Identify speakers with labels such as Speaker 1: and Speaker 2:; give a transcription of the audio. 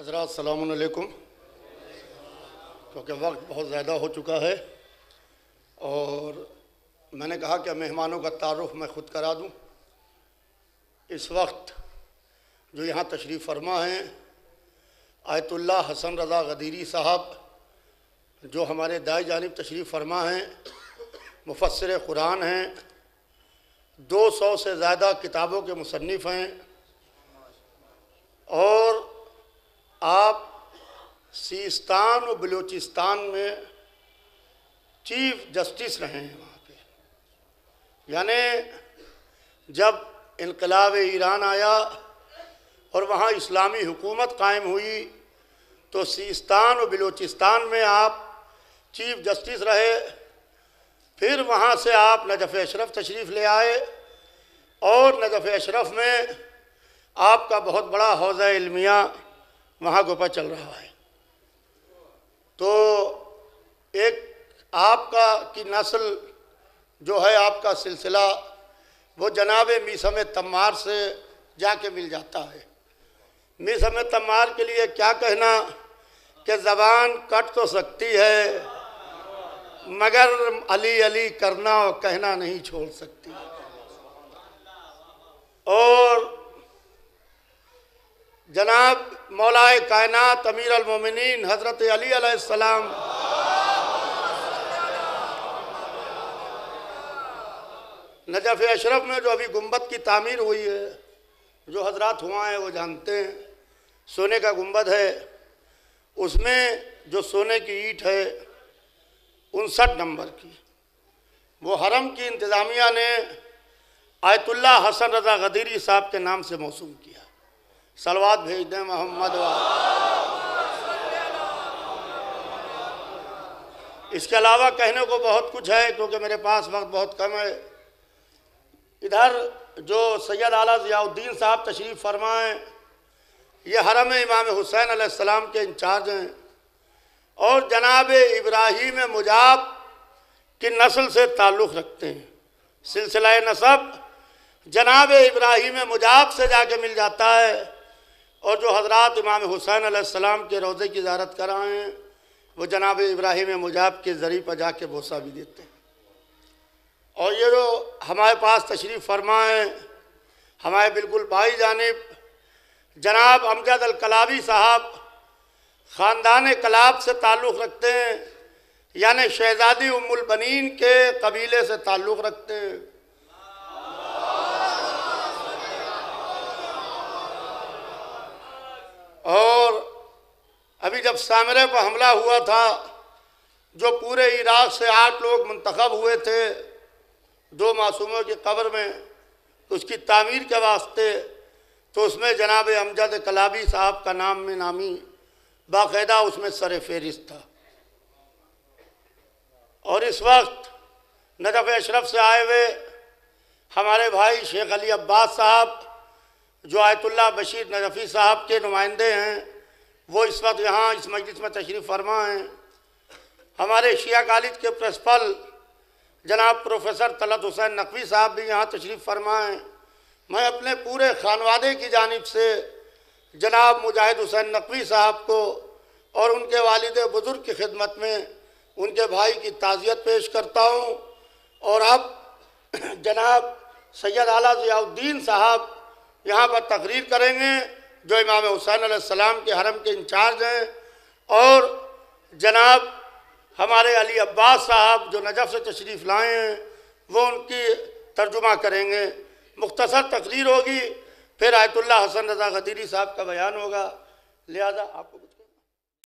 Speaker 1: हज़रात सलामुन अलैकुम। क्योंकि वक्त बहुत ज़्यादा हो चुका है और मैंने कहा कि मेहमानों का तारुफ़ मैं ख़ुद करा दूँ। इस वक्त जो यहाँ तशरीफ़ फरमा हैं आयतुल्लाह हसन रज़ा गदीरी साहब, जो हमारे दाई जानिब तशरीफ़ फरमा हैं, मुफस्सिर कुरान हैं, 200 से ज़्यादा किताबों के मुसन्निफ़ हैं और आप सिस्तान और बलूचिस्तान में चीफ जस्टिस रहे हैं वहाँ पे। यानी जब इनकलाब ईरान आया और वहाँ इस्लामी हुकूमत कायम हुई तो सिस्तान और बलूचिस्तान में आप चीफ जस्टिस रहे। फिर वहाँ से आप नजफ़ अशरफ तशरीफ़ ले आए और नजफ़ अशरफ में आपका बहुत बड़ा हौज़ा इल्मिया वहाँ गोपा चल रहा है। तो एक आपका की नस्ल जो है, आपका सिलसिला वो जनाब मीसम तम्मार से जाके मिल जाता है। मीसम तम्मार के लिए क्या कहना कि ज़बान कट तो सकती है मगर अली अली करना और कहना नहीं छोड़ सकती। और जनाब मौलाए कायनात अमीर अल मोमिनीन हज़रत अली अलैहिस्सलाम नजफ़ अशरफ में जो अभी गुंबद की तामीर हुई है, जो हजरात हुआ हैं वो जानते हैं, सोने का गुंबद है। उसमें जो सोने की ईंट है 59 नंबर की, वो हरम की इंतज़ामिया ने आयतुल्लाह हसन रज़ा गदीरी साहब के नाम से मौसूम किया। सलवात भेज दें मोहम्मद। इसके अलावा कहने को बहुत कुछ है क्योंकि मेरे पास वक्त बहुत कम है। इधर जो सैयद आला ज़ियाउद्दीन साहब तशरीफ़ फरमाएँ, ये हरम इमाम हुसैन अलैहिस्सलाम के इंचार्ज हैं और जनाब इब्राहीम मुजाब की नस्ल से ताल्लुक़ रखते हैं। सिलसिला नसब जनाब इब्राहीम मुजाब से जाके मिल जाता है और जो हज़रात इमाम हुसैन अलैहिस्सलाम के रोज़े की ज़ियारत कराए हैं वो जनाब इब्राहीम मुजाब के ज़रिए पर जाके बोसा भी देते हैं। और ये जो हमारे पास तशरीफ़ फरमाएँ, हमारे बिल्कुल बाई जानिब जनाब अमजद अल कलाबी साहब ख़ानदान कलाब से ताल्लुक़ रखते हैं, यानी शहज़ादी उम्मुल बनीन के कबीले से ताल्लुक़ रखते हैं। और अभी जब सामरे पर हमला हुआ था, जो पूरे इराक़ से 8 लोग मुंतखब हुए थे 2 मासूमों की कब्र में, तो उसकी तामीर के वास्ते, तो उसमें जनाब अमजद कलाबी साहब का नाम में नामी बाकायदा उसमें सर फहरिस्त था। और इस वक्त नजफ़ अशरफ से आए हुए हमारे भाई शेख अली अब्बास साहब, जो आयतुल्लाह बशीर नजफ़ी साहब के नुमाइंदे हैं, वो इस वक्त यहाँ इस मजलिस में तशरीफ़ फरमा हैं। हमारे शिया कॉलेज के प्रिंसिपल जनाब प्रोफेसर तलत हुसैन नकवी साहब भी यहाँ तशरीफ़ फरमा हैं। मैं अपने पूरे खानवादे की जानिब से जनाब मुजाहिद हुसैन नकवी साहब को और उनके वालिद बुज़ुर्ग की खिदमत में उनके भाई की ताज़ियत पेश करता हूँ। और अब जनाब सैयद आला ज़ियाउद्दीन साहब यहाँ पर तकरीर करेंगे, जो इमाम हुसैन अलैहिस्सलाम के हरम के इंचार्ज हैं। और जनाब हमारे अली अब्बास साहब जो नजफ़ से तशरीफ़ लाए हैं वो उनकी तर्जुमा करेंगे। मुख्तसर तकरीर होगी, फिर आयतुल्लाह हसन रज़ा गदीरी साहब का बयान होगा। लिहाजा आपको कुछ